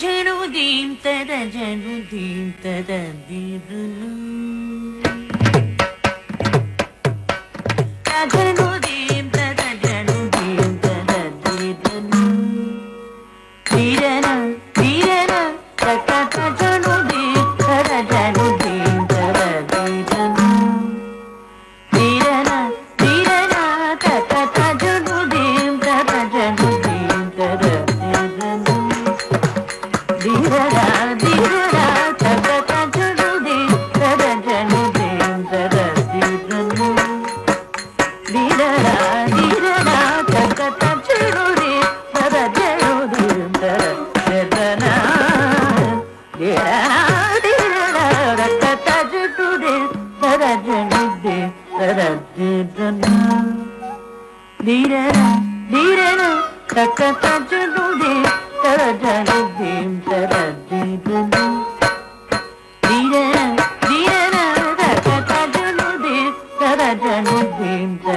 జనుదీం తద జనుదీం తద దీదును జనుదీం తద జనుదీం తద దీదును తీరన తీరన తత జనుదీం తద జనుదీం తద దీదును తీరన తీరన తత జనుదీం తద జనుదీం తద దీదును ధీరరా ధీరరా తత జనుదీం తద జనుదీం తద దీదును ధీరరా ధీరరా తత జనుదీం తద జనుదీం తద జదన ధీరరా ధీరరా తత జనుదీం తద జనుదీం తద దీదును ధీరరా ధీరరా తత జనుదీం తద జనుదీం తద దీదును ధీరరా ధీరరా తత జనుదీం తద జనుదీం తద